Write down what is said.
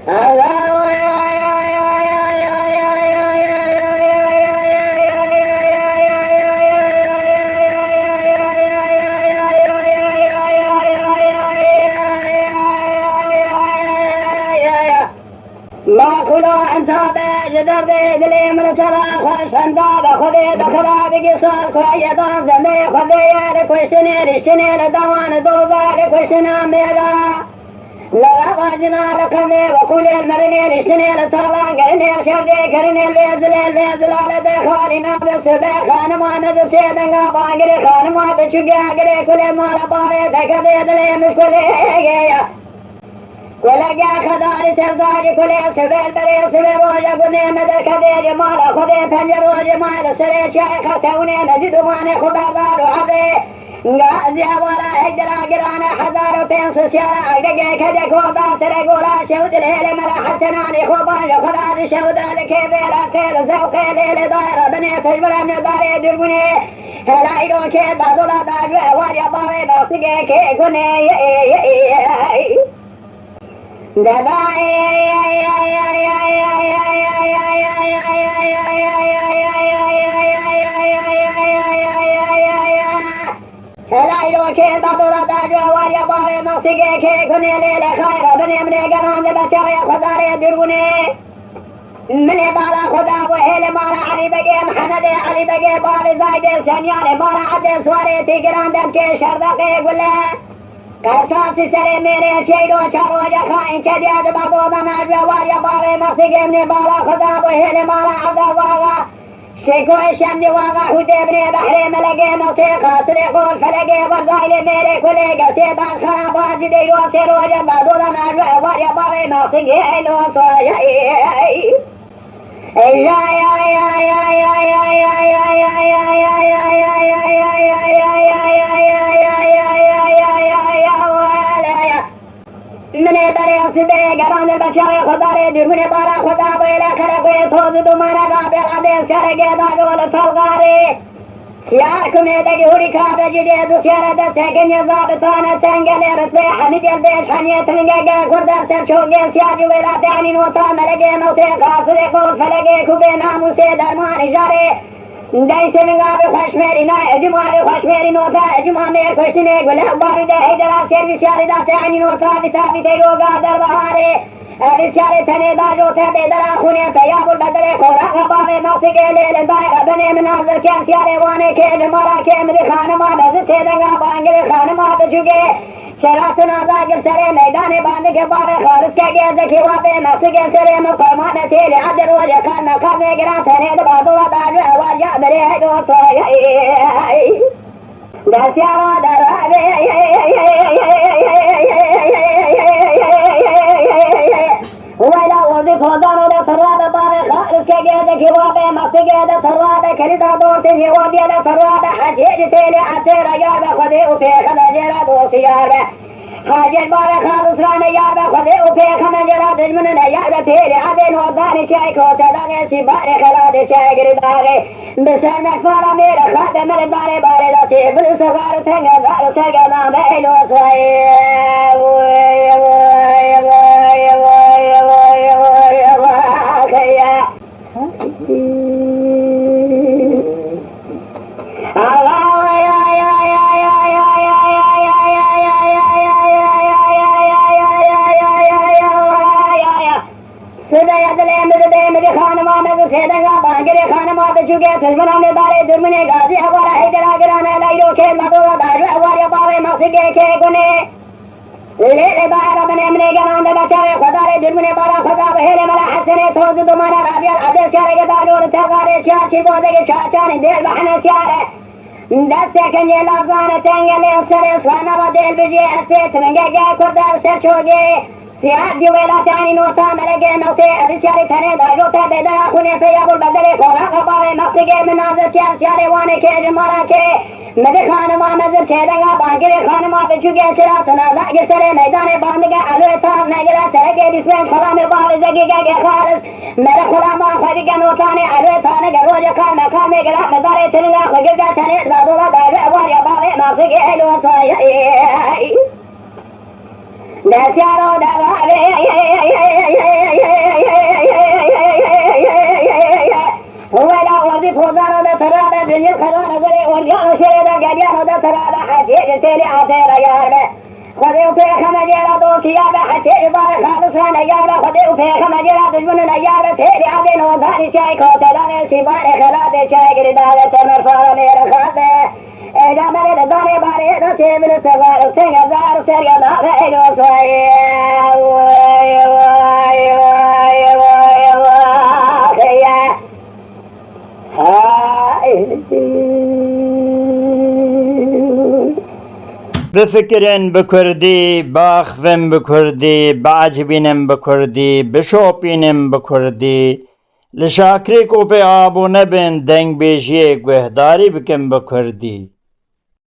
ما كلا أنت بجدر دلي من ترى خشن دار خذي دخلا بقصال خيدا زمي خذي يالك وشني لشني لدوان دوزالك وشنا ميرا لا واجنا لكني وكل المرني لشني لطلان قرني شردي كرني البيزل على دخالنا بسبع خان ما نزل سيدنا باقري خان ما بشجع قري كل ما لباري دكدي دلي مش كل ولقى خدار سردار كل سبيل بري سبيل وجه قدي مدى كدير مال خدي فنجر وجه مال سري شيخ توني نجد ماني خبردار وحدي غازي ولا هجرا قرانا حزار وتنس سيارة دقي كدي كودا سري قولا شهود الهيل ملا حسناني خوبان خدار شهود لكي بيلا كيل زوقي ليل دائرة بني تجبر من داري دربني هلا إلو كي بردولا داجوه واريا باري باسقي كي كوني من بالا خدا وهيل مالا علي بقي محمد علي بقي بالي زايد سنيان بالا عدل سواري تيجران دكي شردقي ولا كاساس سري मेरे चेडो चारो जखा इनके दियाद बाबो दना जवारिया बारे मसिगे ने बाला खुदा बहेले माला अदा वागा शेखो शंदी वागा हुदे बने बहरे में लगे नौते खासरे गोल फलगे वरदाइले मेरे खुले गते दाल खाना बाज दे रो से रोज बाबो दना जवारिया बारे मसिगे लो सो गराने बचाए खुदा रे दुर्मने बारा खुदा बेला खड़े कोई थोद तुम्हारा का बेला दे सारे के दागोल थलगारे यार कुने दगी हुड़ी खा बजिदे दुसरा द सेकंड जाब ताना तंगले रसे हनी जल दे छानिए तंगे के खुदा से छोगे सियाज वेला दानी नोता मलगे नोते खासरे को फलगे खुबे नाम से दरमान इजारे दैसनगा बे खशमेरी ना अजमारे खशमेरी नोता अजमा में खुशने गुला बारी दे जरा सर्विस यारी दा से आनी नोता बिता बिते रोगा दरबारे रिशाले थने दाजो थे बेदरा खुने तयाबुल बदले खोरा खबारे नौसे के ले दायरा बने मनाजर के सियारे वाने के मारा के मेरे खान मा दस से दंगा बांगे खान मा जुगे शरातना दागल सरे मैदान बांध के बारे खारिस के गे देखी वापे नौसे के सरे में फरमान थे हाजिर हो जा खाना खाने गिरा थने बादो दाजो आवाज मेरे है दो तो दसियावा दरवाजे ولا ورد فودانو ده ثروات باره خالص کے گیا ده کیوابه مسی گیا ده ثروات خریدا دوستی جوابی ده ثروات حجیج تیلی عطیر یار به خودی او پیخ نجرا دوستی یار به حجیج باره خالص رانه یار به خودی او پیخ نجرا دجمن یار به تیلی عدین وردانی چای کوسه دانه سی باره خلاد چای گرداره بسر مکفارا میره خاد مر باره باره داتی بلو سغار تنگا زار سرگا نام ایلو سوئی चुके सजमना में बारे दुर्मने गाजी हवाला है जरा गिराने लाइरो के मदोला दाजो हवारे बावे मसिगे के गुने ले बारा बने हमने गिराने बचावे खुदा रे दुर्मने बारा खुदा बहेले मला हसने थोद तुम्हारा राबिया आदेश करेगा दाजो तगारे चाची बोले के चाचा ने दिल बहने चारे 10 सेकंड ये लाजान तेंगले सरे स्वाना बदल बिजे हसे तंगे के खुदा से छोगे सियाज वेला चानी नोता मलगे नोते अदिशारे थने दाजोता बेदरा खुने पे याबुल बदले खोरा खबावे मक्सिगे मनाजर क्या सियारे वाने के जमारा के मेरे खान मा नजर छेदंगा बांगे खान मा पे चुके सिरा तना लागे सरे मैदाने बांध के आले था नगरा सरे के दिसमें खला में बाल जगी के खारस मेरे खला मा खरी के नोता ने आले था ने रोज खा ना खा में गरा नजारे तिनगा खगे का थने दादोला दावे वारिया बावे मक्सिगे लो सा दसियारो दवावे خزانو ده تراده دنيا خزانو غري ورجانو شريده جانو ده تراده حسير سيلي عثير يارده خذوا في خمجيرة دوسيا بحسير بارك خالصان يارده خذوا في خمجيرة دجمن يارده تيري عدين وضاني شايك وسلاني سيباني خلاده شايك رداده سنر فارمي رخاده اجابه داني باري دوسي من الصغار سنغزار سريا نابه ايجوسوي بفكرن بكردي باخفن بكردي بعجبينن بكردي بشوپينن بكردي لشاكري کو पे आबो नबन दंग बेजिए गुहदारी बकम बकردی